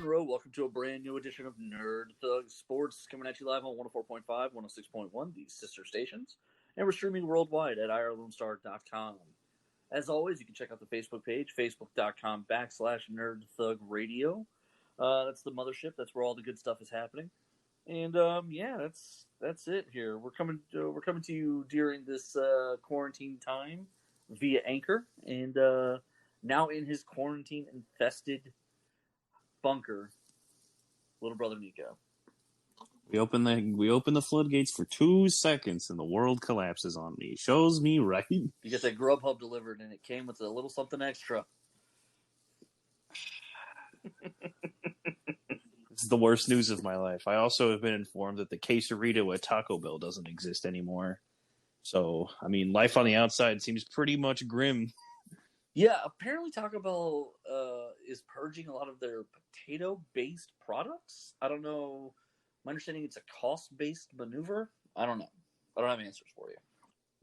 Monroe. Welcome to a brand new edition of Nerd Thug Sports, coming at you live on 104.5, 106.1, these sister stations, and we're streaming worldwide at irlonestar.com. As always, you can check out the Facebook page, facebook.com/Nerd Thug Radio. That's the mothership. That's where all the good stuff is happening. And that's it here. We're coming to you during this quarantine time via Anchor, and now in his quarantine infested bunker, little brother Nico. We open the floodgates for 2 seconds and the world collapses on me. Shows me right. You get that Grubhub delivered and it came with a little something extra. It's the worst news of my life. I also have been informed that the quesarito at Taco Bell doesn't exist anymore. So, I mean, life on the outside seems pretty much grim. Yeah, apparently Taco Bell is purging a lot of their potato-based products. I don't know. My understanding it's a cost-based maneuver. I don't know. I don't have answers for you.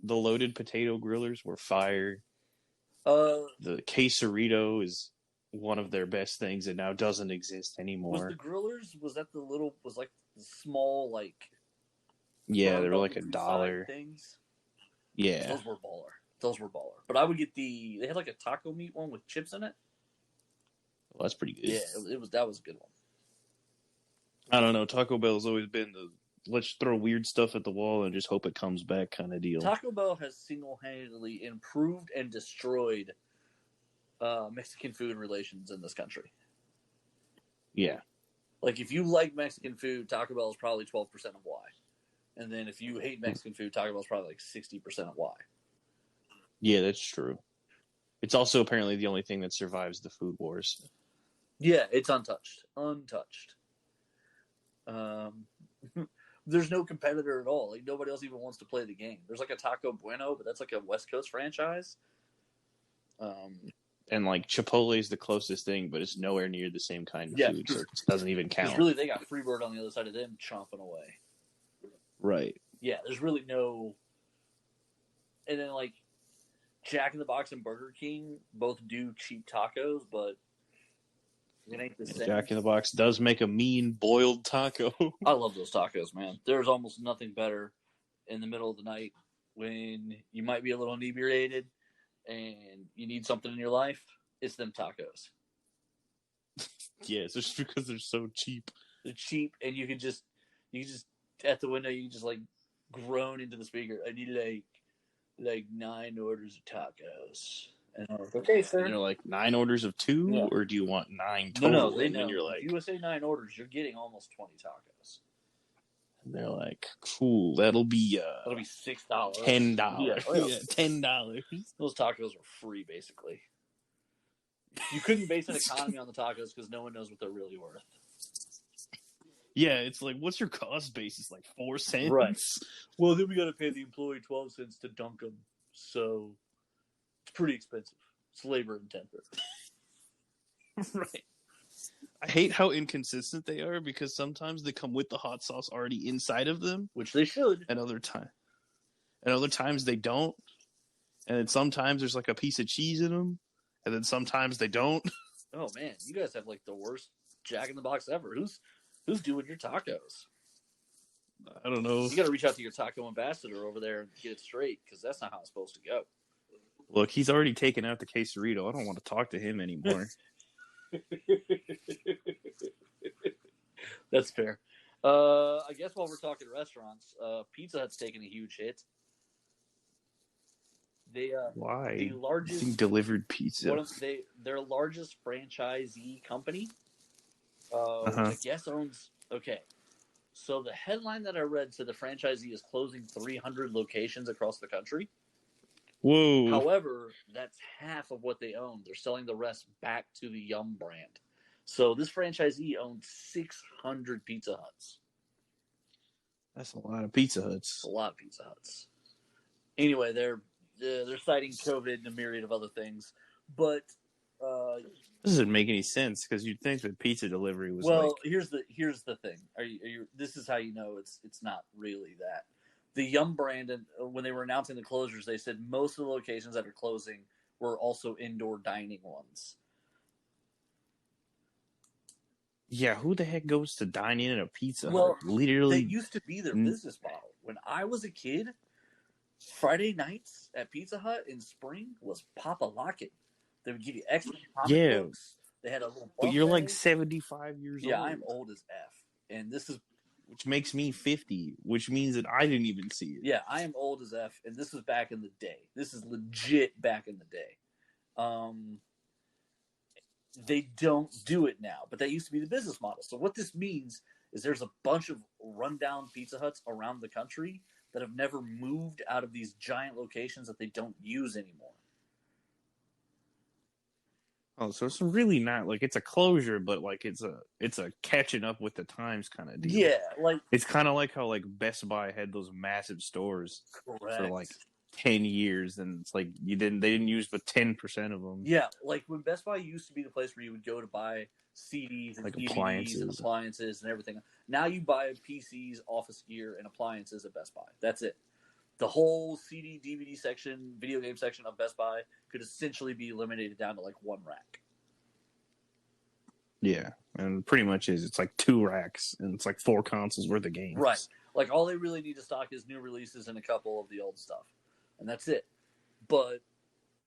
The loaded potato grillers were fire. The quesarito is one of their best things and now doesn't exist anymore. Was the grillers, was that the small, like... Yeah, they were like $1. Things? Yeah. Those were baller. But I would get they had like a taco meat one with chips in it. Well, that's pretty good. Yeah, that was a good one. I don't know. Taco Bell's always been the let's throw weird stuff at the wall and just hope it comes back kind of deal. Taco Bell has single-handedly improved and destroyed Mexican food relations in this country. Yeah. Like, if you like Mexican food, Taco Bell is probably 12% of why. And then if you hate Mexican food, Taco Bell is probably like 60% of why. Yeah, that's true. It's also apparently the only thing that survives the food wars. Yeah, it's untouched. There's no competitor at all. Like, nobody else even wants to play the game. There's like a Taco Bueno, but that's like a West Coast franchise. And like Chipotle is the closest thing, but it's nowhere near the same kind of food, so it doesn't even count. Really, they got Freebird on the other side of them chomping away. Right. Yeah, there's really no... And then, like, Jack in the Box and Burger King both do cheap tacos, but it ain't the same. Jack in the Box does make a mean boiled taco. I love those tacos, man. There's almost nothing better in the middle of the night when you might be a little inebriated and you need something in your life. It's them tacos. Yeah, it's just because they're so cheap. They're cheap, and you can just at the window, you can just like groan into the speaker. I need like 9 orders of tacos. And I'm like, okay, sir. And you're like, 9 orders of 2, or do you want 9 total? No, they know. And you're like, if you say 9 orders, you're getting almost 20 tacos. And they're like, cool, that'll be $6. $10. Yeah, $10. Those tacos are free, basically. You couldn't base an economy on the tacos because no one knows what they're really worth. Yeah, it's like, what's your cost basis? Like 4 cents? Right. Well, then we got to pay the employee 12 cents to dunk them. So it's pretty expensive. It's labor intensive. Right. I hate how inconsistent they are because sometimes they come with the hot sauce already inside of them. Which they should. And other times they don't. And then sometimes there's like a piece of cheese in them. And then sometimes they don't. Oh, man. You guys have like the worst Jack in the Box ever. Who's doing your tacos? I don't know. You got to reach out to your taco ambassador over there and get it straight because that's not how it's supposed to go. Look, he's already taken out the quesarito. I don't want to talk to him anymore. That's fair. I guess while we're talking restaurants, Pizza Hut's taking a huge hit. Why? The largest delivered pizza. Their largest franchisee company. I guess owns. Okay, so the headline that I read said the franchisee is closing 300 locations across the country. Whoa! However, that's half of what they own. They're selling the rest back to the Yum brand. So this franchisee owns 600 Pizza Huts. That's a lot of Pizza Huts. A lot of Pizza Huts. Anyway, they're citing COVID and a myriad of other things, but this doesn't make any sense because you'd think that pizza delivery was here's the thing. Are you? This is how you know it's not really that. The Yum brand, and when they were announcing the closures, they said most of the locations that are closing were also indoor dining ones. Yeah, who the heck goes to dine in at a Pizza Well, Hut? Literally, that used to be their business model. When I was a kid, Friday nights at Pizza Hut in spring was Papa Lock-It. They would give you extra comic yeah, books. They had a little but you're like buffet. 75 years Yeah, old. I'm old as F. And this is... Which makes me 50, which means that I didn't even see it. Yeah, I am old as F, and this was back in the day. This is legit back in the day. They don't do it now, but that used to be the business model. So what this means is there's a bunch of rundown Pizza Huts around the country that have never moved out of these giant locations that they don't use anymore. Oh, so it's really not like it's a closure, but like it's a catching up with the times kind of deal. Yeah, like it's kind of like how like Best Buy had those massive stores correct. for like 10 years, and it's like they didn't use but 10% of them. Yeah, like when Best Buy used to be the place where you would go to buy CDs and like DVDs and appliances and everything. Now you buy PCs, office gear, and appliances at Best Buy. That's it. The whole CD, DVD section, video game section of Best Buy could essentially be eliminated down to like one rack. Yeah, and pretty much it's like 2 racks, and it's like 4 consoles worth of games. Right. Like all they really need to stock is new releases and a couple of the old stuff. And that's it. But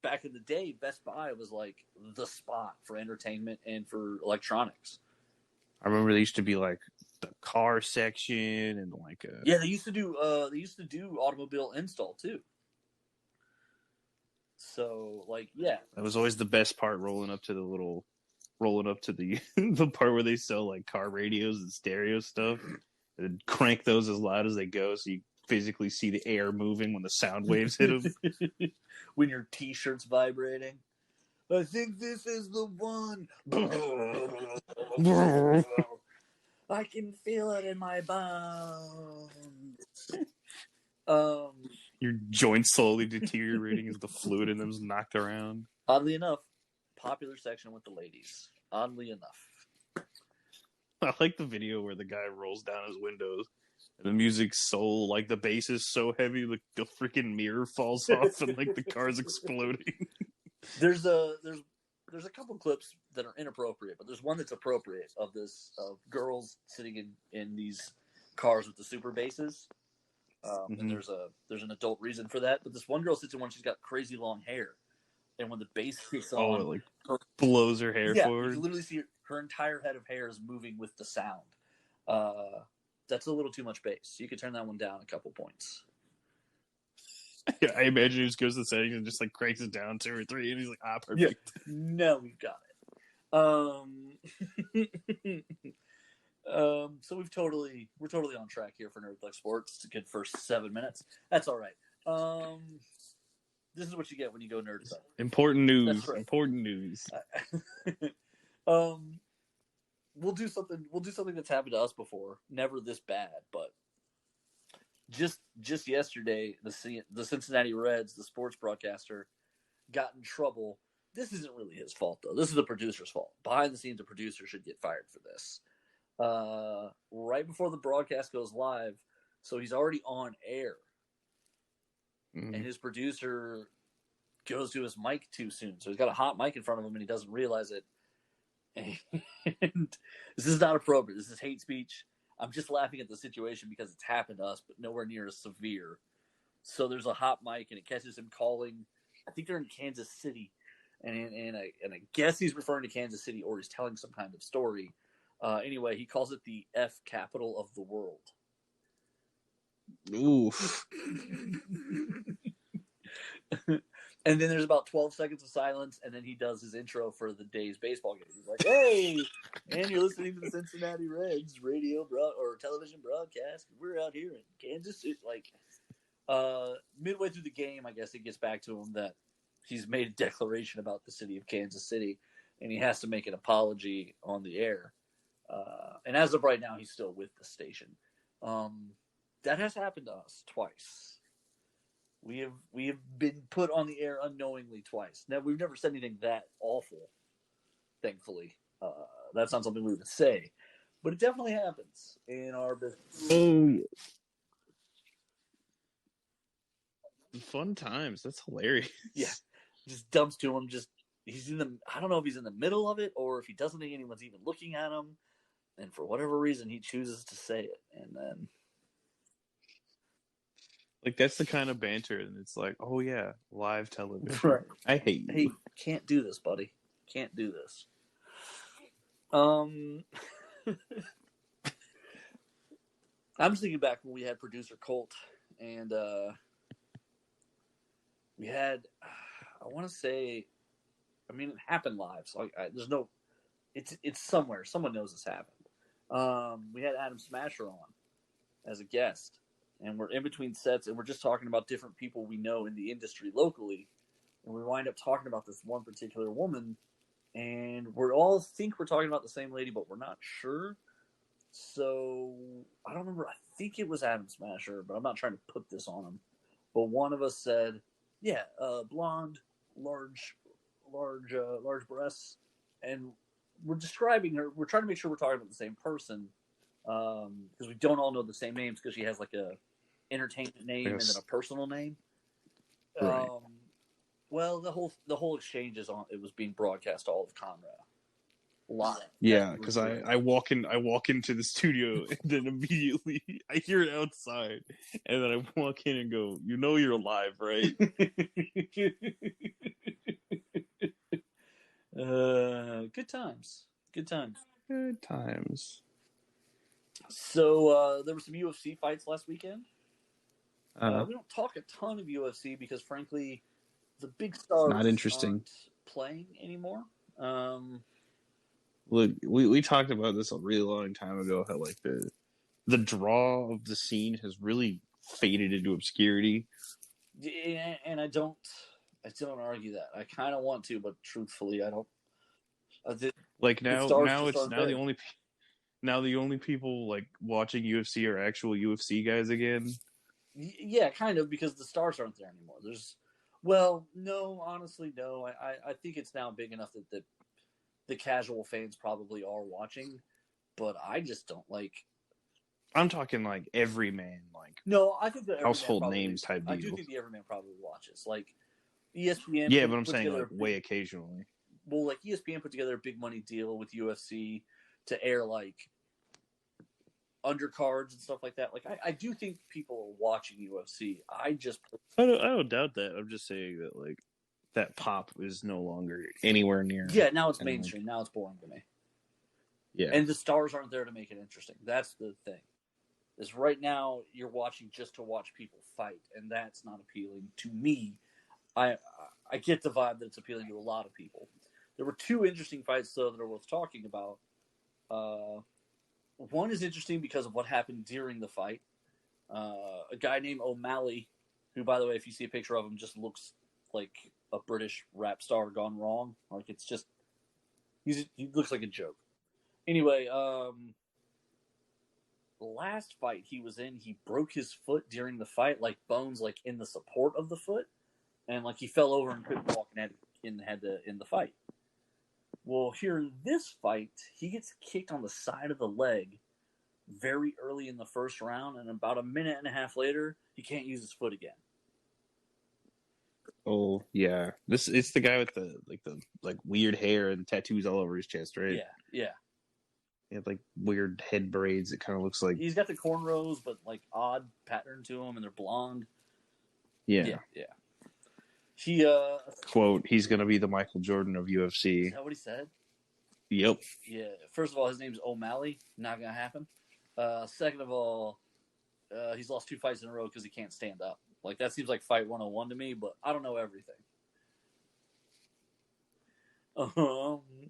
back in the day, Best Buy was like the spot for entertainment and for electronics. I remember there used to be like the car section and like yeah, they used to do automobile install too. So like yeah, that was always the best part, rolling up to the the part where they sell like car radios and stereo stuff, and crank those as loud as they go so you physically see the air moving when the sound waves hit them. When your t-shirt's vibrating. I think this is the one. I can feel it in my bones. Your joints slowly deteriorating as the fluid in them is knocked around. Oddly enough, popular section with the ladies. Oddly enough. I like the video where the guy rolls down his windows and the music's so, like, the bass is so heavy, like the freaking mirror falls off and like the car's exploding. There's a couple clips that are inappropriate, but there's one that's appropriate of girls sitting in these cars with the super basses. And there's an adult reason for that. But this one girl sits in one, she's got crazy long hair. And when the bass kicks on, it like blows her hair forward. You can literally see her entire head of hair is moving with the sound. That's a little too much bass. You could turn that one down a couple points. Yeah, I imagine he just goes to the settings and just like cranks it down 2 or 3, and he's like, perfect. Yeah. No, we've got it. So we're totally on track here for Nerd Thug Sports. It's a good first 7 minutes. That's all right. This is what you get when you go Nerd Thug. Important news. Right. Important news. We'll do something that's happened to us before. Never this bad, but just yesterday, the Cincinnati Reds, the sports broadcaster, got in trouble. This isn't really his fault, though. This is the producer's fault. Behind the scenes, the producer should get fired for this. Right before the broadcast goes live, so he's already on air. Mm-hmm. And his producer goes to his mic too soon. So he's got a hot mic in front of him, and he doesn't realize it. And this is not appropriate. This is hate speech. I'm just laughing at the situation because it's happened to us, but nowhere near as severe. So there's a hot mic, and it catches him calling. I think they're in Kansas City, and I guess he's referring to Kansas City, or he's telling some kind of story. Anyway, he calls it the F capital of the world. Oof. And then there's about 12 seconds of silence, and then he does his intro for the day's baseball game. He's like, "Hey, and you're listening to the Cincinnati Reds radio or television broadcast. We're out here in Kansas City." Like, midway through the game, I guess it gets back to him that he's made a declaration about the city of Kansas City, and he has to make an apology on the air. And as of right now, he's still with the station. That has happened to us twice. We have been put on the air unknowingly twice. Now, we've never said anything that awful, thankfully. That's not something we would say. But it definitely happens in our business. Fun times. That's hilarious. Yeah. Just dumps to him. I don't know if he's in the middle of it or if he doesn't think anyone's even looking at him. And for whatever reason, he chooses to say it. And then, like, that's the kind of banter, and it's like, oh yeah, live television. right. I hate you. Hey, can't do this, buddy. Can't do this. I'm just thinking back when we had producer Colt, and we had, I want to say, I mean, it happened live, so there's no, it's somewhere. Someone knows this happened. We had Adam Smasher on as a guest, and we're in between sets, and we're just talking about different people we know in the industry locally, and we wind up talking about this one particular woman, and we all think we're talking about the same lady, but we're not sure. So I don't remember. I think it was Adam Smasher, but I'm not trying to put this on him. But one of us said, "Yeah, blonde, large breasts," and we're describing her. We're trying to make sure we're talking about the same person because we don't all know the same names because she has like a entertainment name and then a personal name. Right. Well, the whole exchange is on. It was being broadcast all of Conrad live. Yeah, because I walk into the studio and then immediately I hear it outside, and then I walk in and go, "You know you're alive, right?" Good times. Good times. Good times. So there were some UFC fights last weekend. We Uh, don't talk a ton of UFC because, frankly, the big stars Not interesting. aren't playing anymore. Look, we talked about this a really long time ago. How like the draw of the scene has really faded into obscurity. And I don't argue that. I kind of want to, but truthfully, I don't. Like now just aren't there. the only people like watching UFC are actual UFC guys again. Yeah, kind of, because the stars aren't there anymore. No, honestly, no. I think it's now big enough that the casual fans probably are watching, but I just don't like. I'm talking like everyman, like No, I think the household probably, names type I do deal. think the everyman probably watches. Like ESPN. Yeah, but I'm saying like way occasionally. Well, like ESPN put together a big money deal with UFC to air like undercards and stuff like that. Like I do think people are watching UFC. I don't doubt that. I'm just saying that like that pop is no longer anywhere near. Yeah, now it's mainstream. Now it's boring to me. Yeah, and the stars aren't there to make it interesting. That's the thing. Is right now you're watching just to watch people fight, and that's not appealing to me. I get the vibe that it's appealing to a lot of people. There were two interesting fights though that are worth talking about. One is interesting because of what happened during the fight. A guy named O'Malley, who, by the way, if you see a picture of him, just looks like a British rap star gone wrong. Like it's just he looks like a joke. Anyway, the last fight he was in, he broke his foot during the fight, like bones like in the support of the foot, and like he fell over and couldn't walk and had to end the fight. Well, here in this fight, he gets kicked on the side of the leg very early in the first round, and about a minute and a half later, he can't use his foot again. Oh yeah, it's the guy with the weird hair and tattoos all over his chest, right? Yeah. He had like weird head braids. It kind of looks like he's got the cornrows, but like odd pattern to him, and they're blonde. Yeah. He quote, he's gonna be the Michael Jordan of UFC. Is that what he said? Yep. Yeah. First of all, his name's O'Malley. Not gonna happen. Second of all, he's lost 2 fights in a row because he can't stand up. Like that seems like fight 101 to me, but I don't know everything.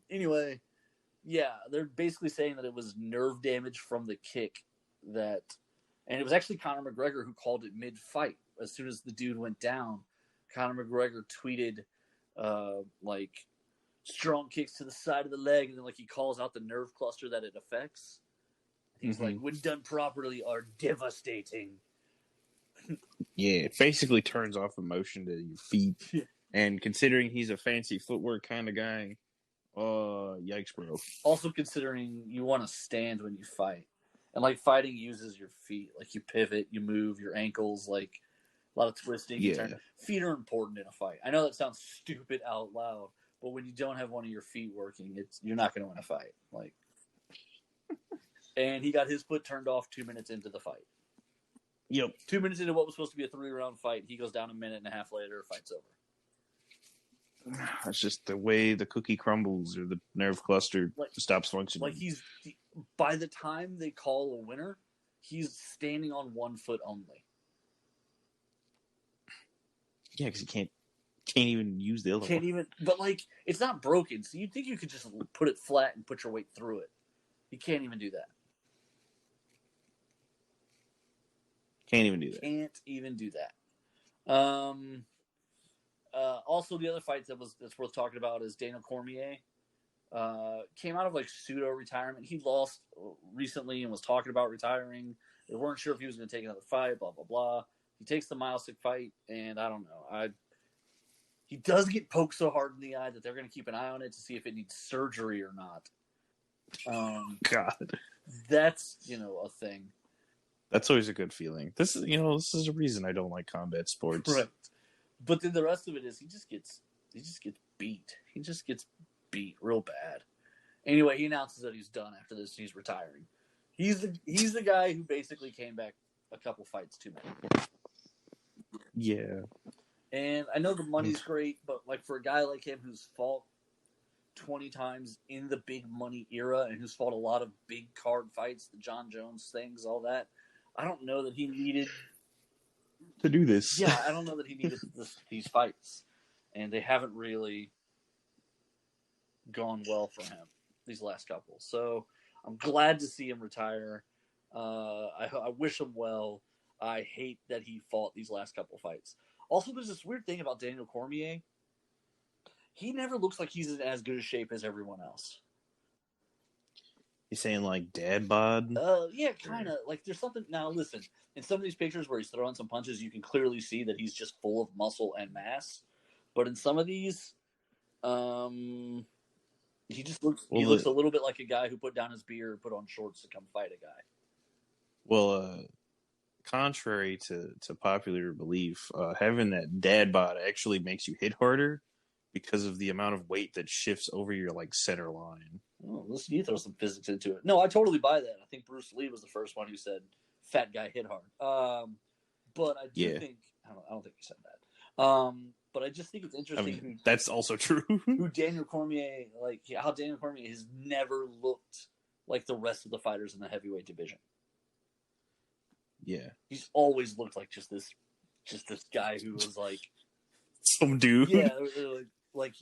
Anyway, yeah, they're basically saying that it was nerve damage from the kick and it was actually Conor McGregor who called it mid-fight. As soon as the dude went down, Conor McGregor tweeted, like, strong kicks to the side of the leg, and then, like, he calls out the nerve cluster that it affects. He's like, when done properly, are devastating. Yeah, it basically turns off emotion to your feet. Yeah. And considering he's a fancy footwork kind of guy, yikes, bro. Also considering you want to stand when you fight. And, like, fighting uses your feet. Like, you pivot, you move, your ankles, like, a lot of twisting. Yeah. Feet are important in a fight. I know that sounds stupid out loud, but when you don't have one of your feet working, you're not going to win a fight. Like, And he got his foot turned off 2 minutes into the fight. Yep. 2 minutes into what was supposed to be a 3-round fight, he goes down a minute and a half later, fight's over. That's just the way the cookie crumbles or the nerve cluster stops functioning. Like by the time they call a winner, he's standing on one foot only. Yeah, because he can't even use the other one. But like, it's not broken, so you'd think you could just put it flat and put your weight through it. He can't even do that. Can't even do that. Also, the other fight that's worth talking about is Daniel Cormier. Came out of like pseudo retirement. He lost recently and was talking about retiring. They weren't sure if he was going to take another fight. Blah blah blah. He takes the Milesic fight, and I don't know. He does get poked so hard in the eye that they're going to keep an eye on it to see if it needs surgery or not. God, that's a thing. That's always a good feeling. This is a reason I don't like combat sports. Right. But then the rest of it is he just gets beat. He just gets beat real bad. Anyway, he announces that he's done after this. He's retiring. He's the guy who basically came back a couple fights too many. Yeah. And I know the money's great, but like for a guy like him who's fought 20 times in the big money era and who's fought a lot of big card fights, the John Jones things, all that, I don't know that he needed to do this. Yeah, I don't know that he needed these fights. And they haven't really gone well for him, these last couple. So I'm glad to see him retire. I wish him well. I hate that he fought these last couple fights. Also, there's this weird thing about Daniel Cormier. He never looks like he's in as good a shape as everyone else. You saying like dad bod? Yeah, kind of. Like there's something. Now listen, in some of these pictures where he's throwing some punches, you can clearly see that he's just full of muscle and mass. But in some of these, he just looks. He looks a little bit like a guy who put down his beer and put on shorts to come fight a guy. Well, contrary to popular belief, having that dad bod actually makes you hit harder because of the amount of weight that shifts over your like center line. Oh, listen, you throw some physics into it. No, I totally buy that. I think Bruce Lee was the first one who said "fat guy hit hard." But I do think I don't think he said that. But I just think it's interesting. That's also true. Who Daniel Cormier, like how Daniel Cormier has never looked like the rest of the fighters in the heavyweight division. Yeah, he's always looked like just this guy who was like some dude. Yeah, like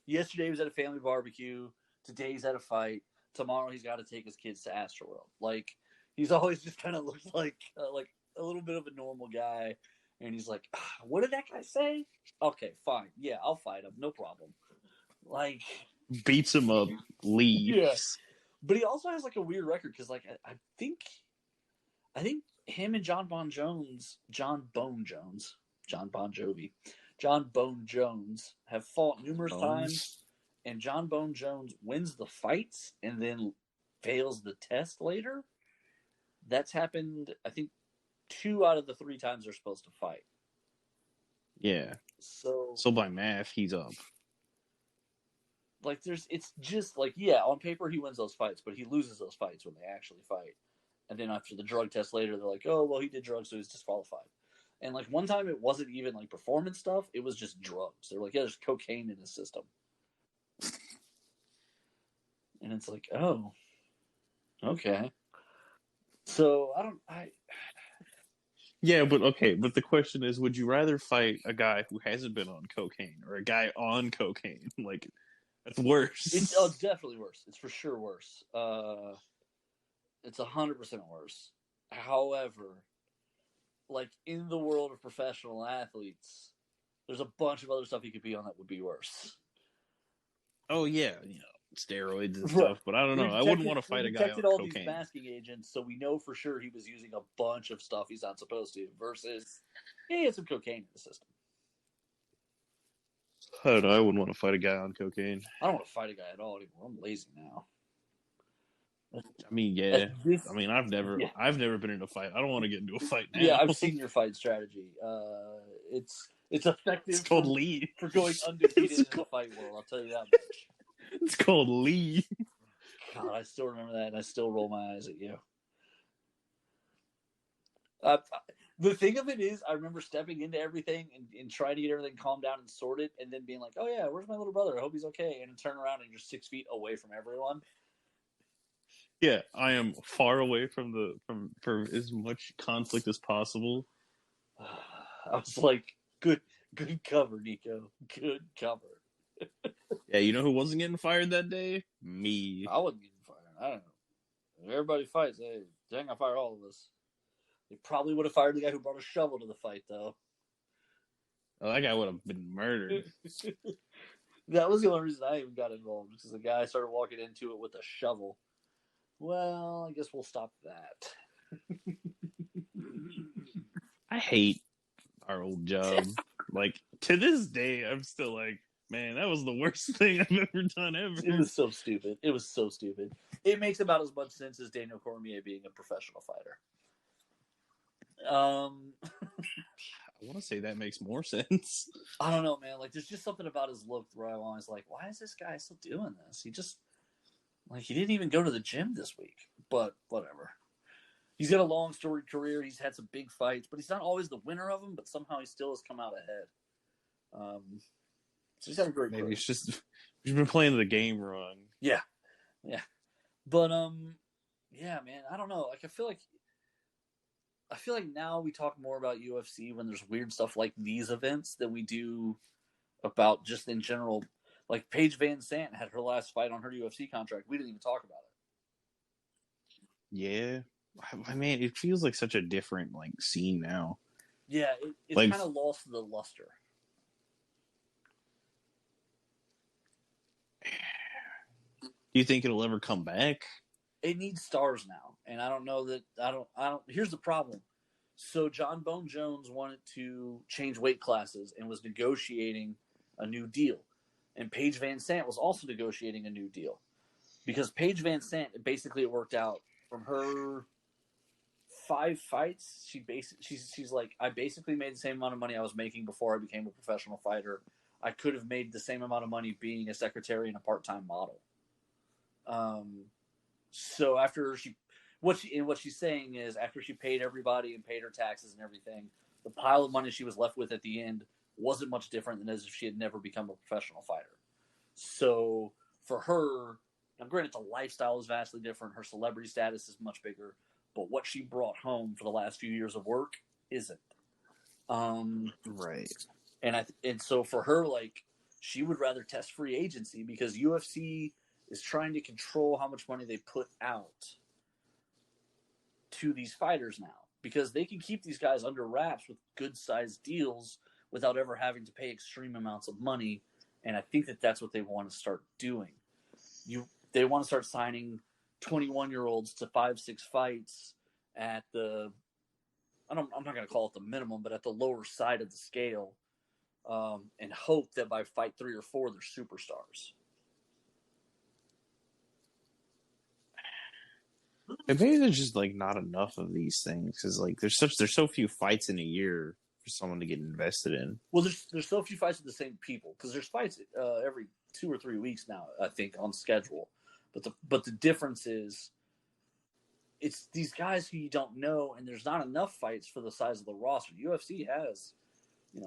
yesterday he was at a family barbecue. Today he's at a fight. Tomorrow he's got to take his kids to Astroworld. Like he's always just kind of looked like a little bit of a normal guy. And he's like, what did that guy say? Okay, fine. Yeah, I'll fight him. No problem. Like beats him up, leaves. Yeah. But he also has like a weird record because like I think him and John Bone Jones have fought numerous times, and John Bone Jones wins the fights and then fails the test later. That's happened, I think, 2 out of the 3 times they're supposed to fight. Yeah. So by math, he's up. Like it's just like, yeah, on paper he wins those fights, but he loses those fights when they actually fight. And then after the drug test later, they're like, oh, well, he did drugs, so he's disqualified. And like one time it wasn't even like performance stuff, it was just drugs. They're like, yeah, there's cocaine in his system. And it's like, oh, okay. So Yeah, but the question is, would you rather fight a guy who hasn't been on cocaine or a guy on cocaine? Like, that's worse. It's definitely worse. It's for sure worse. It's 100% worse. However, like in the world of professional athletes, there's a bunch of other stuff he could be on that would be worse. Oh yeah, steroids and stuff. But I don't know. I wouldn't want to fight a guy on all cocaine. These masking agents, so we know for sure he was using a bunch of stuff he's not supposed to. Versus, he had some cocaine in the system. I don't know. I wouldn't want to fight a guy on cocaine. I don't want to fight a guy at all anymore. I'm lazy now. I mean, yeah. I've never been in a fight. I don't want to get into a fight now. Yeah, I've seen your fight strategy. It's effective. It's called lead for going undefeated in the fight world. I'll tell you that much. It's called lead. God, I still remember that, and I still roll my eyes at you. The thing of it is, I remember stepping into everything and trying to get everything calmed down and sorted, and then being like, "Oh yeah, where's my little brother? I hope he's okay." And then turn around and you're 6 feet away from everyone. Yeah, I am far away from for as much conflict as possible. I was like, "Good cover, Nico. Good cover." Yeah, you know who wasn't getting fired that day? Me. I wasn't getting fired. I don't know. If everybody fights, they ain't gonna fire all of us. They probably would have fired the guy who brought a shovel to the fight, though. Oh, that guy would have been murdered. That was the only reason I even got involved, because the guy started walking into it with a shovel. Well, I guess we'll stop that. I hate our old job. Like, to this day, I'm still like, man, that was the worst thing I've ever done ever. It was so stupid. It was so stupid. It makes about as much sense as Daniel Cormier being a professional fighter. I want to say that makes more sense. I don't know, man. Like, there's just something about his look where I'm always like, why is this guy still doing this? He just, like, he didn't even go to the gym this week. But whatever. He's got a long storied career. He's had some big fights, but he's not always the winner of them. But somehow he still has come out ahead. So he's had a great career. Maybe it's just we've been playing the game wrong. Yeah. But yeah, man. I don't know. Like, I feel like now we talk more about UFC when there's weird stuff like these events than we do about just in general. Like, Paige Van Sant had her last fight on her UFC contract. We didn't even talk about it. Yeah. I mean, it feels like such a different like scene now. Yeah, it's like, kind of lost the luster. Do you think it'll ever come back? It needs stars now, and I don't know that. I don't. Here's the problem. So John Bone Jones wanted to change weight classes and was negotiating a new deal, and Paige Van Sant was also negotiating a new deal, because Paige Van Sant, basically it worked out from her 5 fights. She's like, I basically made the same amount of money I was making before I became a professional fighter. I could have made the same amount of money being a secretary and a part-time model. So after what she's saying is, after she paid everybody and paid her taxes and everything, the pile of money she was left with at the end wasn't much different than as if she had never become a professional fighter. So for her, now granted, the lifestyle is vastly different. Her celebrity status is much bigger, but what she brought home for the last few years of work isn't. Right. And so for her, like, she would rather test free agency, because UFC is trying to control how much money they put out to these fighters now, because they can keep these guys under wraps with good sized deals without ever having to pay extreme amounts of money. And I think that that's what they want to start doing. They want to start signing 21-year-olds to 5-6 fights at the, I'm not going to call it the minimum, but at the lower side of the scale, and hope that by fight 3 or 4 they're superstars. And maybe there's just like not enough of these things, because like there's so few fights in a year for someone to get invested in. Well, there's so few fights with the same people, because there's fights every 2 or 3 weeks now, I think, on schedule. But the difference is, it's these guys who you don't know, and there's not enough fights for the size of the roster. UFC has,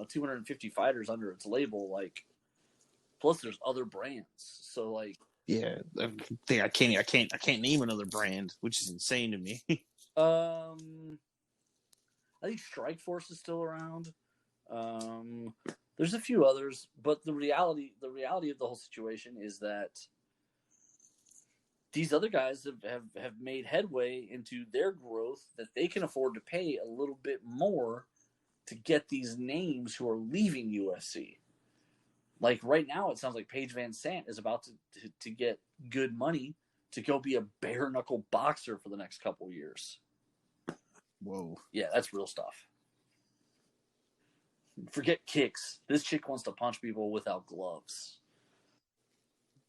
250 fighters under its label, like, plus there's other brands. So like, yeah, I can't name another brand, which is insane to me. I think Strikeforce is still around. There's a few others, but the reality of the whole situation is that these other guys have made headway into their growth, that they can afford to pay a little bit more to get these names who are leaving UFC. Like right now, it sounds like Paige Van Sant is about to get good money to go be a bare knuckle boxer for the next couple years. Whoa. Yeah, that's real stuff. Forget kicks. This chick wants to punch people without gloves.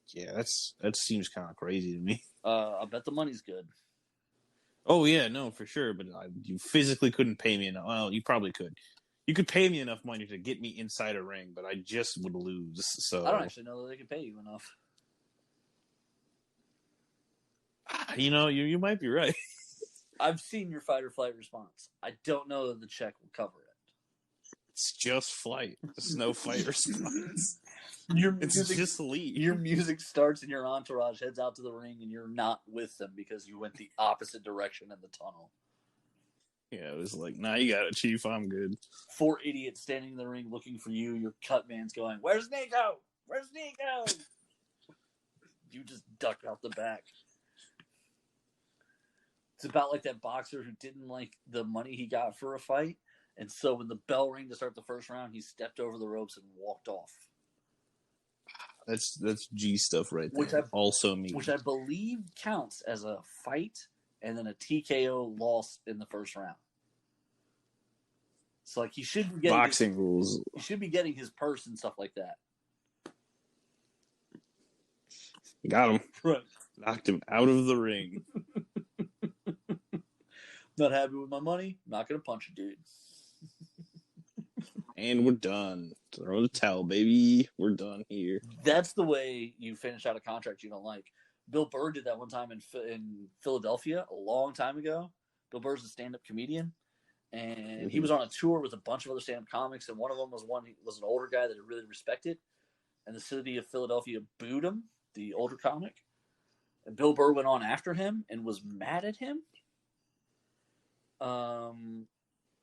Yeah, that seems kind of crazy to me. I bet the money's good. Oh yeah, no, for sure. But you physically couldn't pay me enough. Well, you probably could. You could pay me enough money to get me inside a ring, but I just would lose. So I don't actually know that they can pay you enough. You know, you might be right. I've seen your fight or flight response. I don't know that the check will cover it. It's just flight. There's no fight response. It's just leave. Your music starts and your entourage heads out to the ring, and you're not with them because you went the opposite direction in the tunnel. Yeah, it was like, nah, you got it, Chief. I'm good. 4 idiots standing in the ring looking for you. Your cut man's going, "Where's Nico? Where's Nico?" You just duck out the back. It's about like that boxer who didn't like the money he got for a fight, and so when the bell rang to start the first round, he stepped over the ropes and walked off. That's G stuff right there. Also me. Which I believe counts as a fight and then a TKO loss in the first round. So like he should be getting boxing rules. He should be getting his purse and stuff like that. Got him. Right. Knocked him out of the ring. Not happy with my money. Not gonna punch a dude. And we're done. Throw the towel, baby. We're done here. That's the way you finish out a contract you don't like. Bill Burr did that one time in Philadelphia a long time ago. Bill Burr's a stand-up comedian, and he was on a tour with a bunch of other stand-up comics, and one of them was an older guy that he really respected, and the city of Philadelphia booed him, the older comic, and Bill Burr went on after him and was mad at him.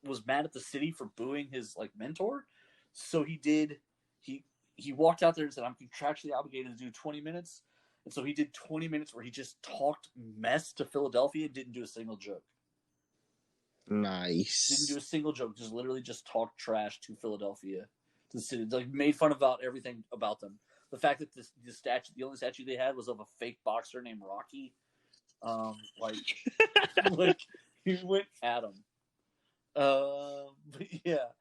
Was mad at the city for booing his like mentor, so he walked out there and said, "I'm contractually obligated to do 20 minutes," and so he did 20 minutes where he just talked mess to Philadelphia and didn't do a single joke. Nice. Didn't do a single joke. Just literally just talked trash to Philadelphia, to the city. Like made fun about everything about them. The fact that the only statue they had was of a fake boxer named Rocky. Like he went at him. But yeah,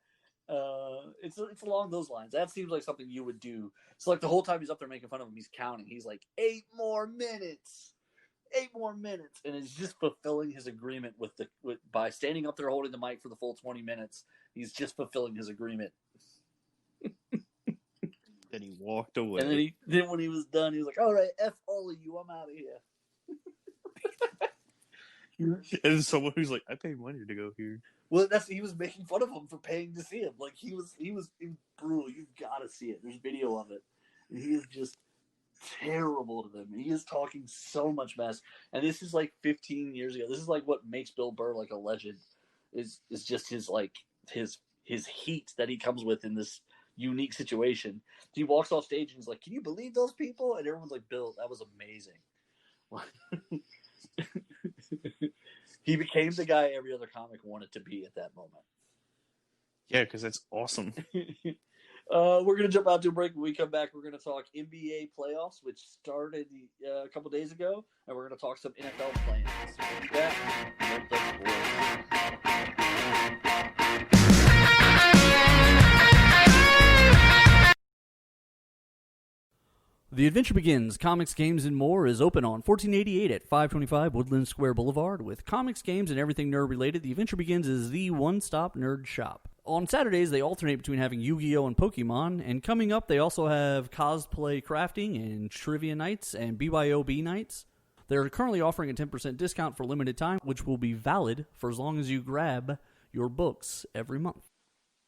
it's along those lines. That seems like something you would do. So like the whole time he's up there making fun of him, he's counting. He's like 8 more minutes, and he's just fulfilling his agreement by standing up there holding the mic for the full 20 minutes. He's just fulfilling his agreement. Then he walked away. And then when he was done, he was like, "All right, F all of you, I'm out of here." And someone who's like, "I paid money to go here." Well, he was making fun of him for paying to see him. Like he was brutal. You've got to see it. There's video of it. And he is just terrible to them. And he is talking so much mess. And this is like 15 years ago. This is like what makes Bill Burr like a legend. Is just his heat that he comes with in this unique situation. He walks off stage and he's like, "Can you believe those people?" And everyone's like, "Bill, that was amazing." He became the guy every other comic wanted to be at that moment. Yeah, because that's awesome. We're going to jump out to a break. When we come back, we're going to talk NBA playoffs, which started a couple days ago, and we're going to talk some NFL plans. So we'll be back. The Adventure Begins, Comics, Games, and More is open on 1488 at 525 Woodland Square Boulevard. With comics, games, and everything nerd-related, The Adventure Begins is the one-stop nerd shop. On Saturdays, they alternate between having Yu-Gi-Oh! And Pokemon, and coming up, they also have cosplay crafting and trivia nights and BYOB nights. They're currently offering a 10% discount for limited time, which will be valid for as long as you grab your books every month.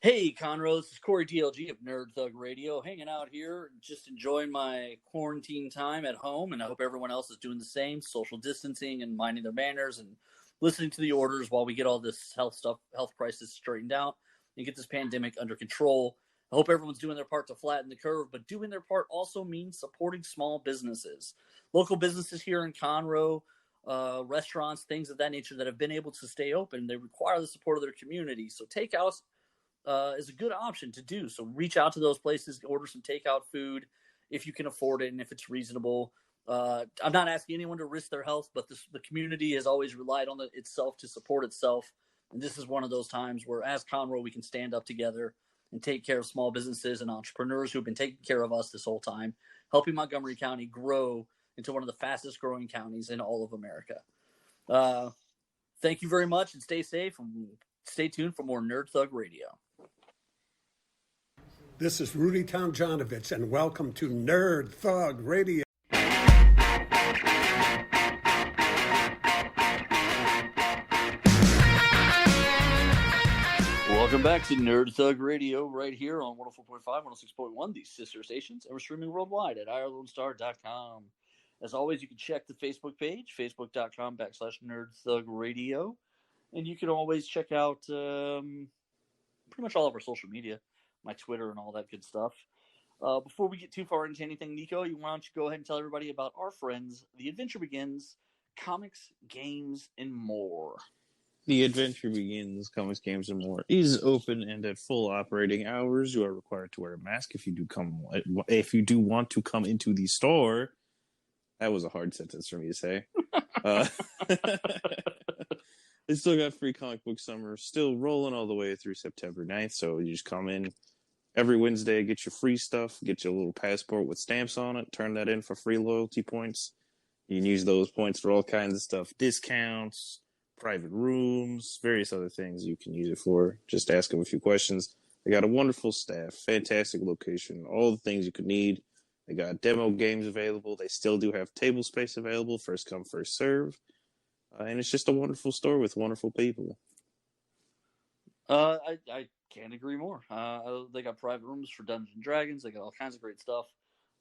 Hey, Conroe, this is Corey DLG of Nerd Thug Radio, hanging out here, just enjoying my quarantine time at home, and I hope everyone else is doing the same, social distancing and minding their manners and listening to the orders while we get all this health crisis straightened out and get this pandemic under control. I hope everyone's doing their part to flatten the curve, but doing their part also means supporting small businesses. Local businesses here in Conroe, restaurants, things of that nature that have been able to stay open, they require the support of their community. So takeout is a good option to do. So reach out to those places, order some takeout food if you can afford it and if it's reasonable. I'm not asking anyone to risk their health, but the community has always relied on itself to support itself. And this is one of those times where, as Conroe, we can stand up together and take care of small businesses and entrepreneurs who've been taking care of us this whole time, helping Montgomery County grow into one of the fastest growing counties in all of America. Thank you very much, and stay safe, and stay tuned for more Nerd Thug Radio. This is Rudy Tomjanovich, and welcome to Nerd Thug Radio. back to Nerd Thug Radio right here on 104.5, 106.1, these sister stations, and we're streaming worldwide at IRLoneStar.com. As always, you can check the Facebook page, facebook.com/Nerd Thug Radio, and you can always check out pretty much all of our social media, my Twitter and all that good stuff. Before we get too far into anything, Nico, why don't you go ahead and tell everybody about our friends, The Adventure Begins, comics, games, and more. The Adventure Begins, comics, games, and more is open and at full operating hours. You are required to wear a mask if you do want to come into the store. That was a hard sentence for me to say. They still got free comic book summer, still rolling all the way through September 9th. So you just come in every Wednesday, get your free stuff, get your little passport with stamps on it, turn that in for free loyalty points. You can use those points for all kinds of stuff, discounts, private rooms, various other things you can use it for. Just ask them a few questions. They got a wonderful staff, fantastic location, all the things you could need. They got demo games available. They still do have table space available, first come, first serve. And it's just a wonderful store with wonderful people. I can't agree more. They got private rooms for Dungeons and Dragons. They got all kinds of great stuff.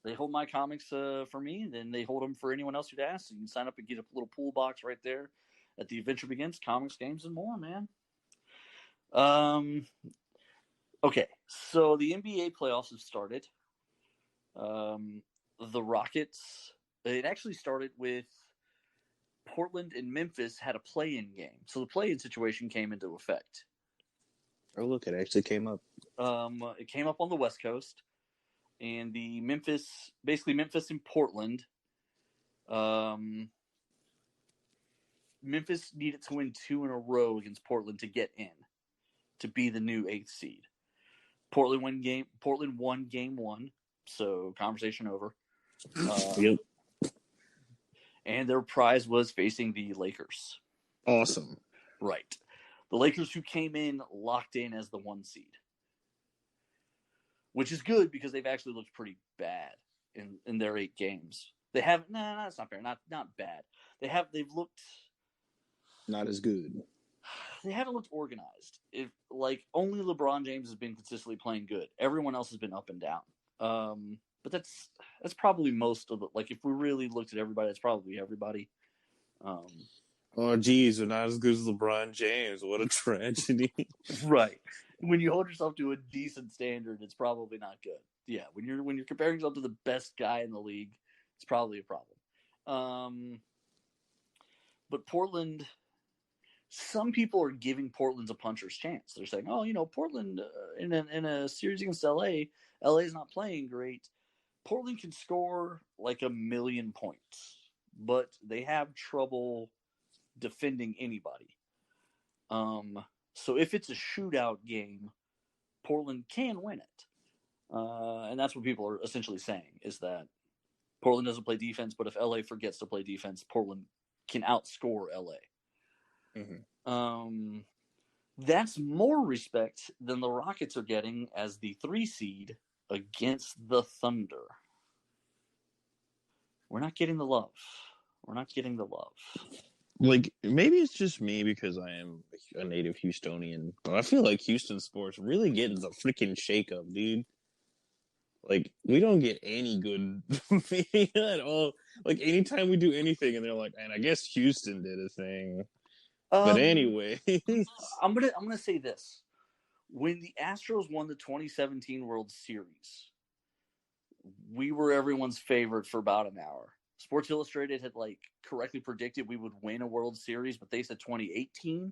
They hold my comics for me, and then they hold them for anyone else who'd ask. So you can sign up and get a little pool box right there at The Adventure Begins, comics, games, and more, man. Okay, so the NBA playoffs have started. The Rockets, it actually started with Portland and Memphis had a play-in game. So the play-in situation came into effect. Oh, look, it actually came up. It came up on the West Coast. And the Memphis and Portland, Memphis needed to win 2 in a row against Portland to get in, to be the new 8th seed. Portland won game 1, so conversation over. Yep. And their prize was facing the Lakers. Awesome. Right. The Lakers, who came in locked in as the 1 seed. Which is good because they've actually looked pretty bad in their 8 games. They have that's not fair. Not bad. They've looked not as good. They haven't looked organized. If only LeBron James has been consistently playing good. Everyone else has been up and down. But that's probably most of it. If we really looked at everybody, that's probably everybody. Oh, geez, they're not as good as LeBron James. What a tragedy. Right. When you hold yourself to a decent standard, it's probably not good. Yeah, when you're comparing yourself to the best guy in the league, it's probably a problem. But Portland, some people are giving Portland a puncher's chance. They're saying, "Oh, Portland in a series against LA is not playing great. Portland can score 1 million points, but they have trouble defending anybody. So if it's a shootout game, Portland can win it. And that's what people are essentially saying, is that Portland doesn't play defense, but if LA forgets to play defense, Portland can outscore LA. Mm-hmm. That's more respect than the Rockets are getting as the 3 seed against the Thunder. We're not getting the love. Maybe it's just me because I am a native Houstonian, but I feel like Houston sports really getting the freaking shakeup, dude. We don't get any good media at all. Anytime we do anything, and they're like, and I guess Houston did a thing. But anyway, I'm gonna say this: when the Astros won the 2017 World Series, we were everyone's favorite for about an hour. Sports Illustrated had correctly predicted we would win a World Series, but they said 2018.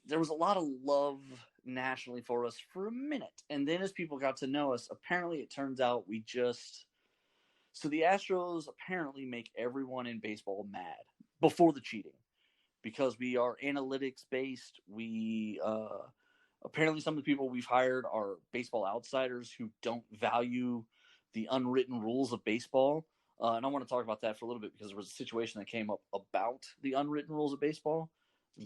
There was a lot of love nationally for us for a minute, and then as people got to know us, apparently it turns out so the Astros apparently make everyone in baseball mad before the cheating, because we are analytics based. We apparently some of the people we've hired are baseball outsiders who don't value the unwritten rules of baseball. And I want to talk about that for a little bit because there was a situation that came up about the unwritten rules of baseball.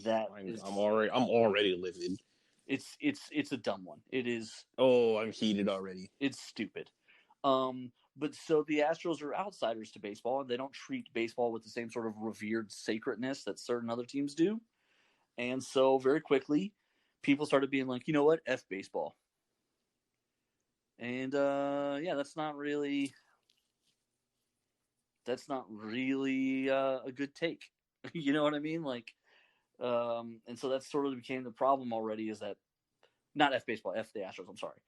I'm already livid. It's a dumb one. It is. Oh, I'm heated already. It's stupid. But so the Astros are outsiders to baseball, and they don't treat baseball with the same sort of revered sacredness that certain other teams do. And so very quickly, people started being like, you know what, F baseball. And yeah, that's not really a good take. You know what I mean? Like, and so that sort of became the problem already. Is that not F baseball, F the Astros? I'm sorry.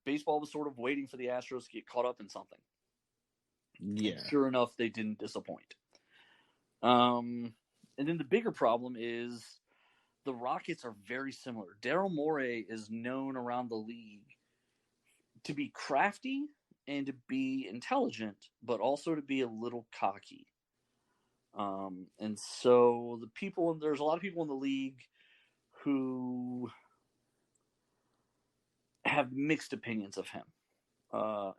Baseball was sort of waiting for the Astros to get caught up in something. Yeah. And sure enough, they didn't disappoint. And then the bigger problem is the Rockets are very similar. Daryl Morey is known around the league to be crafty and to be intelligent, but also to be a little cocky. And so there's a lot of people in the league who have mixed opinions of him.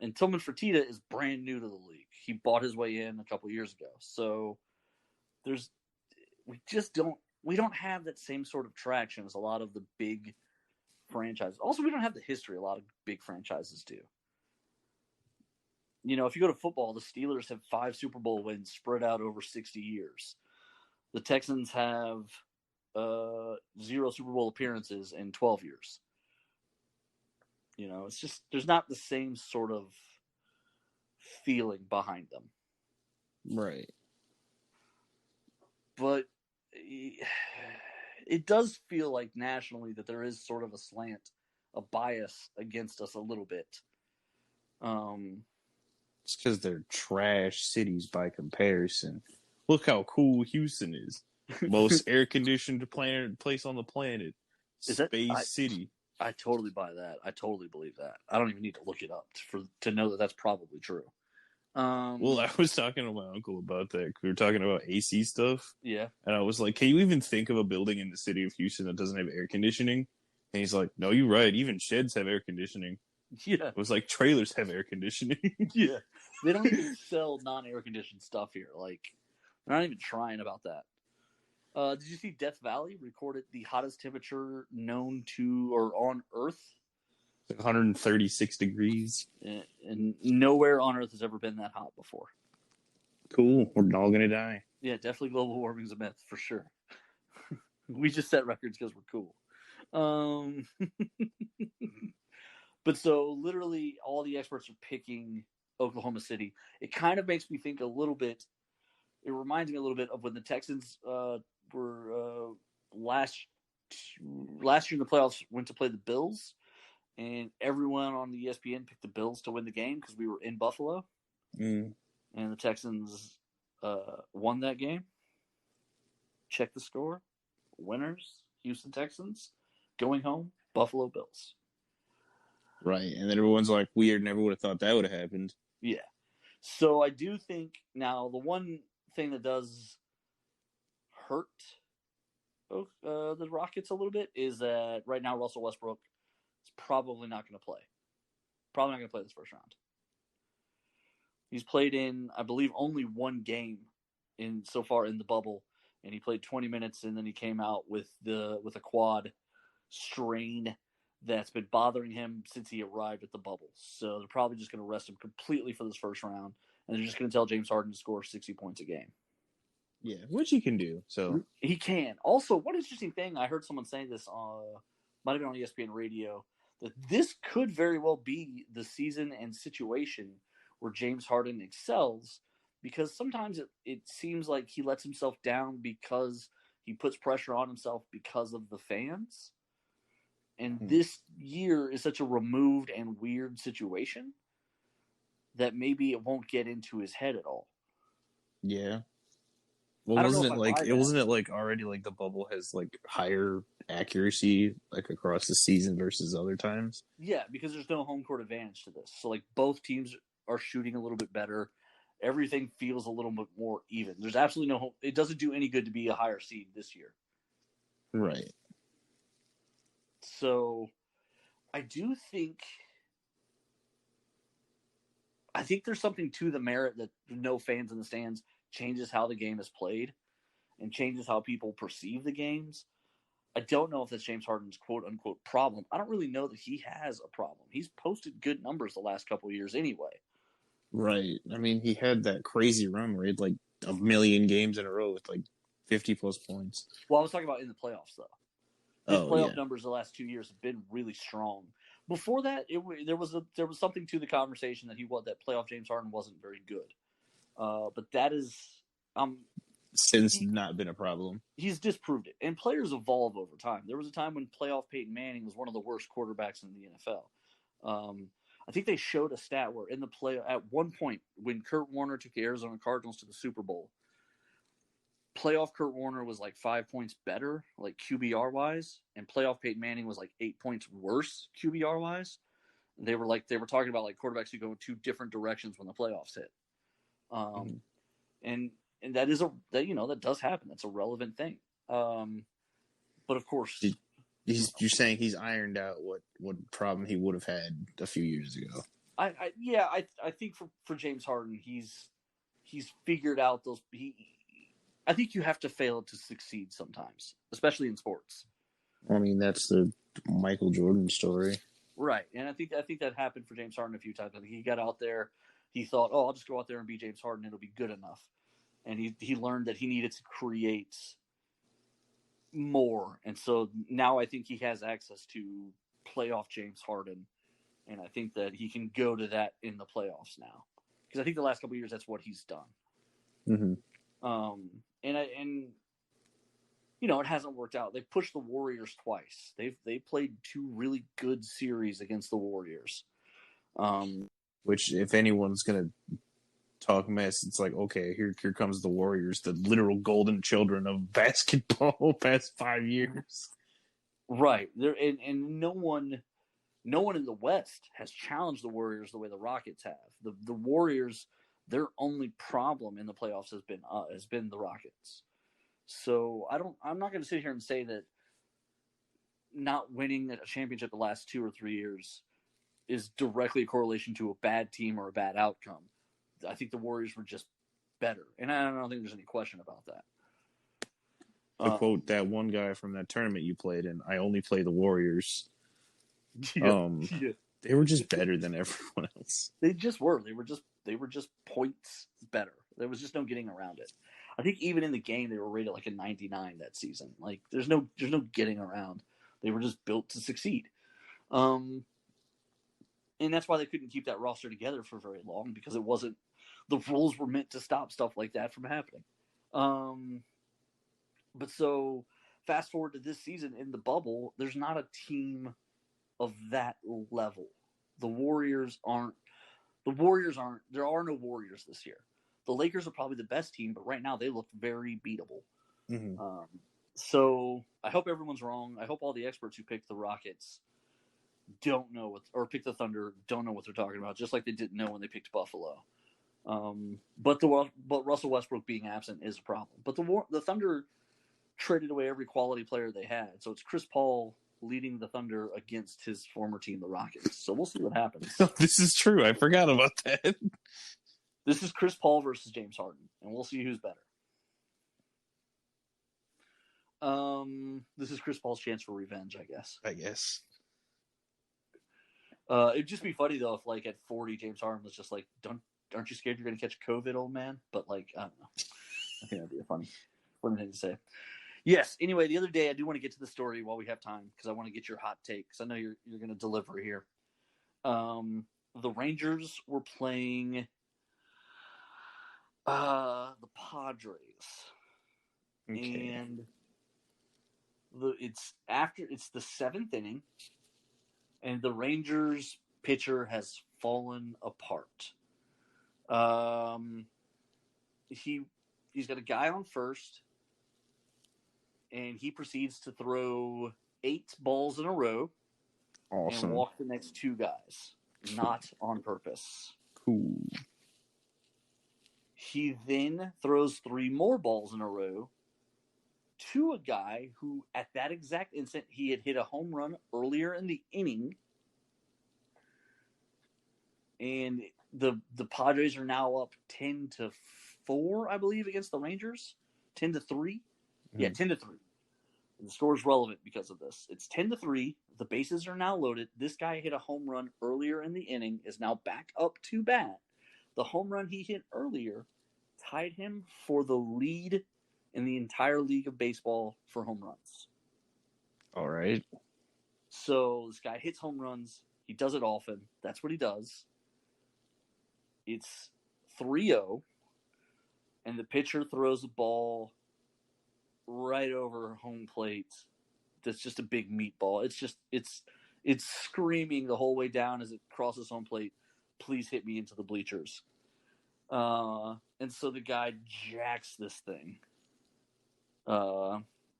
And Tillman Fertitta is brand new to the league. He bought his way in a couple years ago. So we don't have that same sort of traction as a lot of the big franchises. Also, we don't have the history a lot of big franchises do. You know, if you go to football, the Steelers have 5 Super Bowl wins spread out over 60 years. The Texans have 0 Super Bowl appearances in 12 years. You know, it's just there's not the same sort of feeling behind them. Right. But it does feel like nationally that there is sort of a slant, a bias against us a little bit. It's because they're trash cities by comparison. Look how cool Houston is. Most air-conditioned place on the planet. Space City. I totally buy that. I totally believe that. I don't even need to look it up to know that that's probably true. Well, I was talking to my uncle about that. We were talking about AC stuff. Yeah. And I was like, can you even think of a building in the city of Houston that doesn't have air conditioning? And he's like, no, you're right. Even sheds have air conditioning. Yeah. It was like trailers have air conditioning. Yeah. They don't even sell non-air conditioned stuff here. Like, they're not even trying about that. Did you see Death Valley recorded the hottest temperature known to or on Earth? 136 degrees. And nowhere on Earth has ever been that hot before. Cool. We're all going to die. Yeah, definitely global warming's a myth, for sure. We just set records because we're cool. But so literally all the experts are picking Oklahoma City. It kind of makes me think a little bit. It reminds me a little bit of when the Texans were last year in the playoffs, went to play the Bills, and everyone on the ESPN picked the Bills to win the game because we were in Buffalo, and the Texans won that game. Check the score: winners, Houston Texans, going home, Buffalo Bills. Right, and then everyone's like, weird, never would have thought that would have happened. Yeah. So I do think now the one thing that does hurt the Rockets a little bit is that right now Russell Westbrook is probably not going to play. Probably not going to play this first round. He's played in, I believe, only one game so far in the bubble, and he played 20 minutes, and then he came out with a quad strain that's been bothering him since he arrived at the bubble. So they're probably just going to rest him completely for this first round, and they're just going to tell James Harden to score 60 points a game. Yeah, which he can do. So he can. Also, one interesting thing, I heard someone saying this, might have been on ESPN Radio, that this could very well be the season and situation where James Harden excels, because sometimes it seems like he lets himself down because he puts pressure on himself because of the fans. And this year is such a removed and weird situation that maybe it won't get into his head at all. Yeah. Well, wasn't it like already like the bubble has like higher accuracy like across the season versus other times? Yeah, because there's no home court advantage to this. So like both teams are shooting a little bit better. Everything feels a little bit more even. There's absolutely no home. It doesn't do any good to be a higher seed this year. Right. So I think there's something to the merit that no fans in the stands changes how the game is played and changes how people perceive the games. I don't know if that's James Harden's quote-unquote problem. I don't really know that he has a problem. He's posted good numbers the last couple of years anyway. Right. I mean, he had that crazy run where he had like 1 million games in a row with like 50-plus points. Well, I was talking about in the playoffs, though. His playoff numbers the last 2 years have been really strong. Before that, there was something to the conversation that that playoff James Harden wasn't very good. But that is since not been a problem. He's disproved it, and players evolve over time. There was a time when playoff Peyton Manning was one of the worst quarterbacks in the NFL. I think they showed a stat where in the play at one point when Kurt Warner took the Arizona Cardinals to the Super Bowl, playoff Kurt Warner was like 5 points better, like QBR wise, and playoff Peyton Manning was like 8 points worse QBR wise. They were talking about like quarterbacks who go in two different directions when the playoffs hit. And that that does happen. That's a relevant thing. But of course, you're saying he's ironed out what problem he would have had a few years ago. I think for James Harden, he's figured out those. I think you have to fail to succeed sometimes, especially in sports. I mean, that's the Michael Jordan story, right? And I think that happened for James Harden a few times. I think he got out there, he thought, "Oh, I'll just go out there and be James Harden; it'll be good enough." And he learned that he needed to create more, and so now I think he has access to playoff James Harden, and I think that he can go to that in the playoffs now, because I think the last couple of years that's what he's done. Mm-hmm. And it hasn't worked out. They pushed the Warriors twice. They played two really good series against the Warriors. Which, if anyone's gonna talk mess, it's like, okay, here comes the Warriors, the literal golden children of basketball past 5 years. Right. There and no one in the West has challenged the Warriors the way the Rockets have. The Warriors, their only problem in the playoffs has been the Rockets. So I'm not going to sit here and say that not winning a championship the last 2 or 3 years is directly a correlation to a bad team or a bad outcome. I think the Warriors were just better, and I don't think there's any question about that. To quote that one guy from that tournament you played in, I only play the Warriors. Yeah. They were just better than everyone else. They just were. They were just points better. There was just no getting around it. I think even in the game they were rated like a 99 that season. Like there's no getting around. They were just built to succeed. And that's why they couldn't keep that roster together for very long, because the rules were meant to stop stuff like that from happening. But so fast forward to this season in the bubble, there's not a team of that level. There are no Warriors this year. The Lakers are probably the best team, but right now they look very beatable. Mm-hmm. So I hope everyone's wrong. I hope all the experts who picked the Rockets don't know or picked the Thunder don't know what they're talking about, just like they didn't know when they picked Buffalo. But Russell Westbrook being absent is a problem. But the Thunder traded away every quality player they had, so it's Chris Paul leading the Thunder against his former team, the Rockets. So we'll see what happens. This is true. I forgot about that. This is Chris Paul versus James Harden, and we'll see who's better. This is Chris Paul's chance for revenge, I guess. It'd just be funny though if, like, at 40, James Harden was just like, "Aren't you scared you're going to catch COVID, old man?" But like, I don't know. I think that'd be a funny thing to say. Yes. Anyway, the other day, I do want to get to the story while we have time, because I want to get your hot take, because I know you're going to deliver here. The Rangers were playing the Padres, okay. and it's the 7th inning, and the Rangers pitcher has fallen apart. He's got a guy on first, and he proceeds to throw 8 balls in a row. Awesome. And walk the next 2 guys, not on purpose. Cool. He then throws 3 more balls in a row to a guy who, at that exact instant, he had hit a home run earlier in the inning. And the Padres are now up 10-4, I believe, against the Rangers. 10-3. Mm-hmm. Yeah, 10-3. The score is relevant because of this. It's 10-3. The bases are now loaded. This guy hit a home run earlier in the inning, is now back up to bat. The home run he hit earlier tied him for the lead in the entire league of baseball for home runs. All right. So this guy hits home runs. He does it often. That's what he does. It's 3-0, and the pitcher throws a ball right over home plate. That's just a big meatball. It's screaming the whole way down as it crosses home plate. Please hit me into the bleachers. And so the guy jacks this thing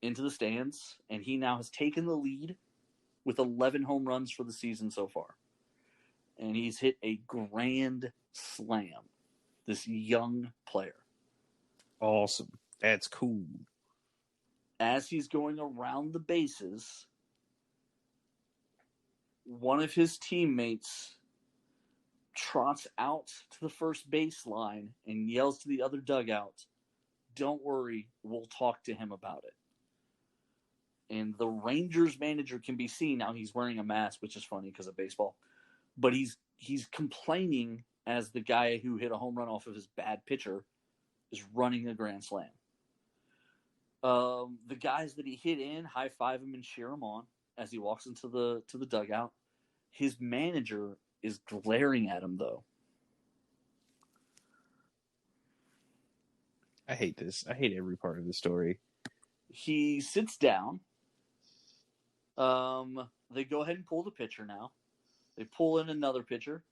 into the stands, and he now has taken the lead with 11 home runs for the season so far. And he's hit a grand slam, this young player. Awesome. That's cool. As he's going around the bases, one of his teammates trots out to the first baseline and yells to the other dugout, "Don't worry, we'll talk to him about it." And the Rangers manager can be seen now. He's wearing a mask, which is funny because of baseball. But he's complaining as the guy who hit a home run off of his bad pitcher is running a grand slam. The guys that he hit in high-five him and cheer him on as he walks into the dugout. His manager is glaring at him, though. I hate this. I hate every part of the story. He sits down. They go ahead and pull the pitcher now. They pull in another pitcher,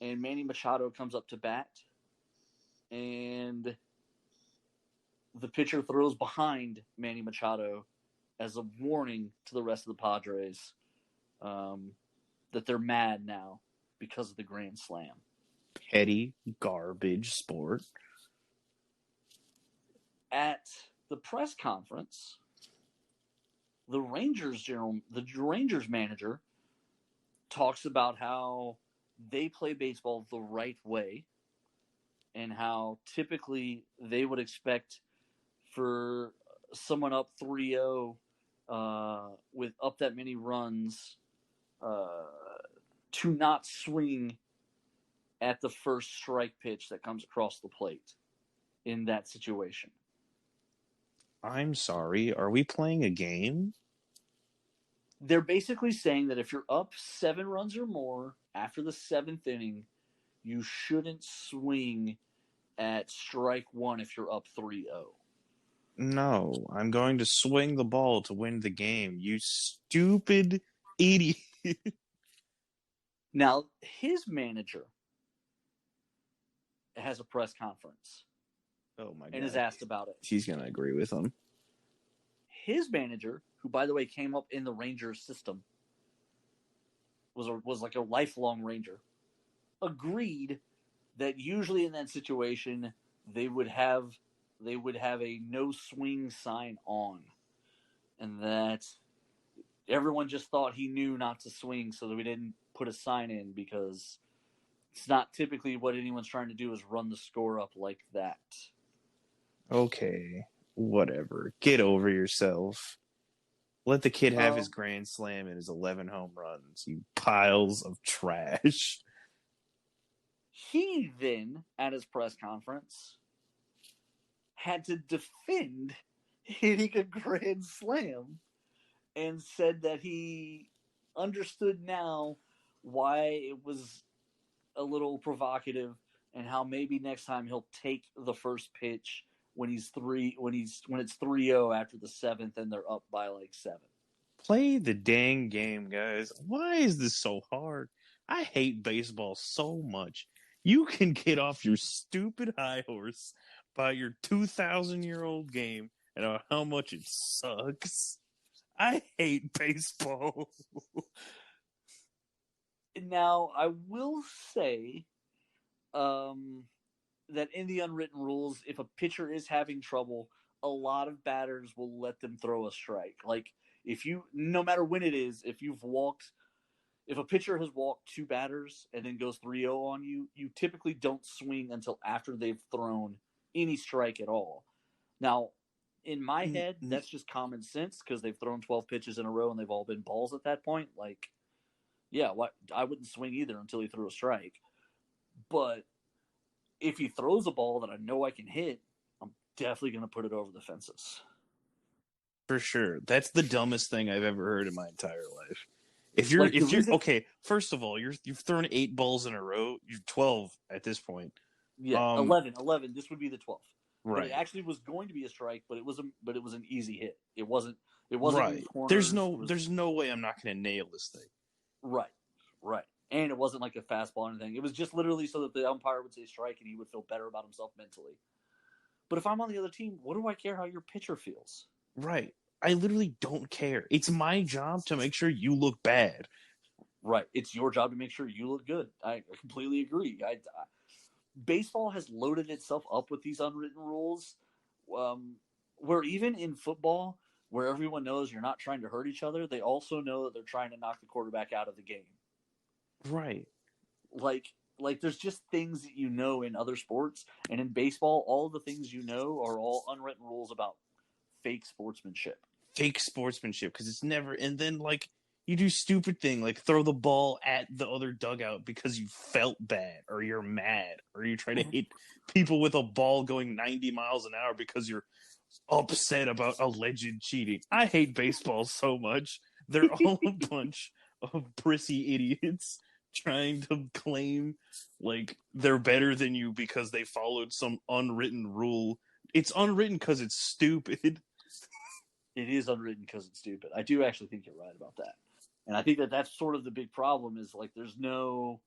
and Manny Machado comes up to bat, and the pitcher throws behind Manny Machado as a warning to the rest of the Padres that they're mad now because of the grand slam. Petty garbage sport. At the press conference, the Rangers manager talks about how they play baseball the right way and how typically they would expect for someone up 3-0 with up that many runs to not swing at the first strike pitch that comes across the plate in that situation. I'm sorry. Are we playing a game? They're basically saying that if you're up 7 runs or more after the 7th inning, you shouldn't swing at strike 1 if you're up 3-0. No, I'm going to swing the ball to win the game. You stupid idiot. Now, his manager has a press conference. Oh my God. And is asked about it. He's going to agree with him. His manager, who by the way came up in the Rangers system, was like a lifelong Ranger, agreed that usually in that situation they would have a no swing sign on, and that everyone just thought he knew not to swing, so that we didn't put a sign in because it's not typically what anyone's trying to do is run the score up like that. Okay, whatever. Get over yourself. Let the kid have his grand slam and his 11 home runs, you piles of trash. He then, at his press conference, had to defend hitting a grand slam and said that he understood now why it was a little provocative and how maybe next time he'll take the first pitch when it's 3-0 after the 7th and they're up by like 7. Play the dang game, guys. Why is this so hard? I hate baseball so much. You can get off your stupid high horse by your 2,000-year-old game and how much it sucks. I hate baseball. Now, I will say that in the unwritten rules, if a pitcher is having trouble, a lot of batters will let them throw a strike. Like, no matter when it is, if a pitcher has walked 2 batters and then goes 3-0 on you, you typically don't swing until after they've thrown any strike at all. Now, in my head, that's just common sense because they've thrown 12 pitches in a row and they've all been balls at that point. Like, yeah, I wouldn't swing either until he threw a strike. But if he throws a ball that I know I can hit, I'm definitely going to put it over the fences. For sure. That's the dumbest thing I've ever heard in my entire life. If you're okay, first of all, you've thrown 8 balls in a row. You're 12 at this point. Yeah, 11. This would be the 12th. Right. But it actually was going to be a strike, but it was an easy hit. It wasn't right. Corners, there's no way I'm not going to nail this thing. Right. And it wasn't like a fastball or anything. It was just literally so that the umpire would say strike and he would feel better about himself mentally. But if I'm on the other team, what do I care how your pitcher feels? Right. I literally don't care. It's my job to make sure you look bad. Right. It's your job to make sure you look good. I completely agree. Baseball has loaded itself up with these unwritten rules, where even in football, where everyone knows you're not trying to hurt each other, they also know that they're trying to knock the quarterback out of the game. Right. Like there's just things that you know in other sports, and in baseball, all the things you know are all unwritten rules about fake sportsmanship. Because it's never, and then like you do stupid thing like throw the ball at the other dugout because you felt bad or you're mad or you're trying to hit people with a ball going 90 miles an hour because you're upset about alleged cheating. I hate baseball so much. They're all a bunch of prissy idiots trying to claim like they're better than you because they followed some unwritten rule. It's unwritten because it's stupid. It is unwritten because it's stupid. I do actually think you're right about that. And I think that that's sort of the big problem is like there's no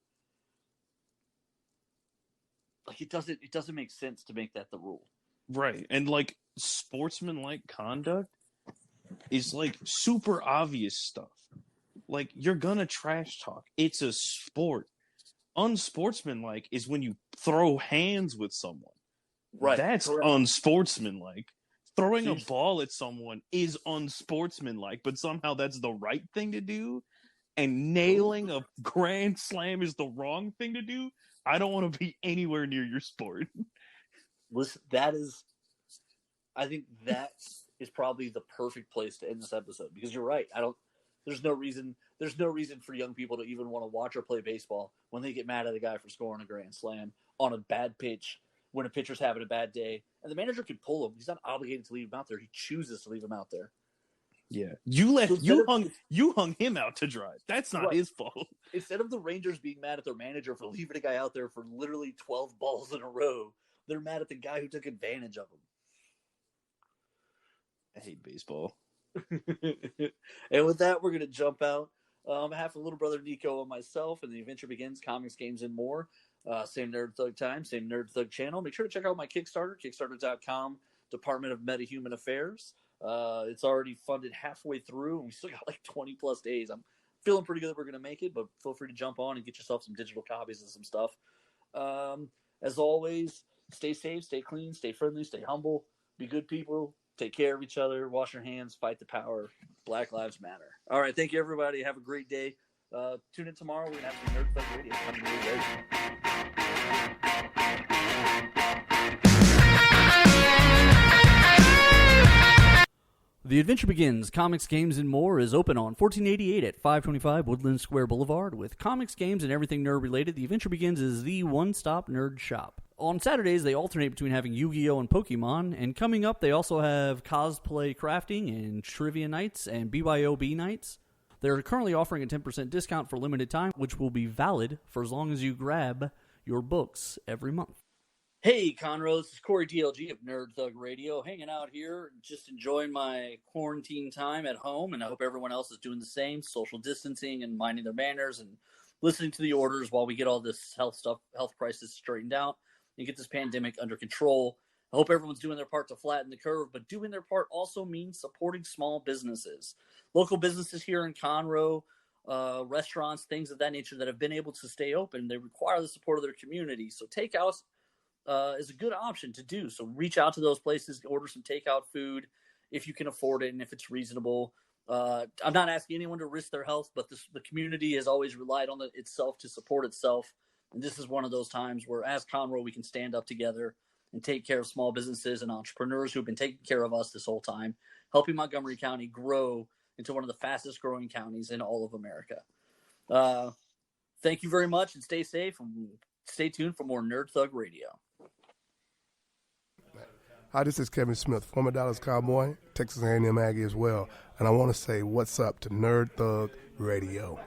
like it doesn't make sense to make that the rule. Right. And like sportsmanlike conduct is like super obvious stuff. Like you're gonna trash talk. It's a sport. Unsportsmanlike is when you throw hands with someone. Right. That's correct. Unsportsmanlike. Throwing a ball at someone is unsportsmanlike, but somehow that's the right thing to do, and nailing a grand slam is the wrong thing to do. I don't want to be anywhere near your sport. Listen, I think that is probably the perfect place to end this episode because you're right. There's no reason for young people to even want to watch or play baseball when they get mad at a guy for scoring a grand slam on a bad pitch when a pitcher's having a bad day. And the manager can pull him. He's not obligated to leave him out there. He chooses to leave him out there. Yeah. You hung him out to dry. That's not his fault. Instead of the Rangers being mad at their manager for leaving a guy out there for literally 12 balls in a row, they're mad at the guy who took advantage of him. I hate baseball. And with that, we're going to jump out. On behalf of little brother Nico and myself, and the adventure begins, comics, games, and more. Same Nerd Thug time, same Nerd Thug channel. Make sure to check out my Kickstarter, kickstarter.com, Department of Meta Human Affairs. It's already funded halfway through, and we still got like 20 plus days. I'm feeling pretty good that we're going to make it, but feel free to jump on and get yourself some digital copies of some stuff. As always, stay safe, stay clean, stay friendly, stay humble, be good people, take care of each other, wash your hands, fight the power. Black Lives Matter. All right, thank you, everybody. Have a great day. Tune in tomorrow. We're going to have some Nerd Thug Radio coming your way. The Adventure Begins, Comics, Games, and More is open on 1488 at 525 Woodland Square Boulevard. With comics, games, and everything nerd-related, The Adventure Begins is the one-stop nerd shop. On Saturdays, they alternate between having Yu-Gi-Oh! And Pokemon, and coming up, they also have cosplay crafting and trivia nights and BYOB nights. They're currently offering a 10% discount for limited time, which will be valid for as long as you grab your books every month. Hey, Conroe, this is Corey DLG of Nerd Thug Radio, hanging out here, just enjoying my quarantine time at home, and I hope everyone else is doing the same, social distancing and minding their manners and listening to the orders while we get all this health crisis straightened out and get this pandemic under control. I hope everyone's doing their part to flatten the curve, but doing their part also means supporting small businesses. Local businesses here in Conroe, restaurants, things of that nature that have been able to stay open, they require the support of their community. So takeout is a good option to do. So reach out to those places, order some takeout food if you can afford it and if it's reasonable. I'm not asking anyone to risk their health, but the community has always relied on itself to support itself. And this is one of those times where, as Conroe, we can stand up together and take care of small businesses and entrepreneurs who've been taking care of us this whole time, helping Montgomery County grow into one of the fastest growing counties in all of America. Thank you very much, and stay safe, and stay tuned for more Nerd Thug Radio. Hi, this is Kevin Smith, former Dallas Cowboy, Texas A&M Aggie as well, and I want to say what's up to Nerd Thug Radio.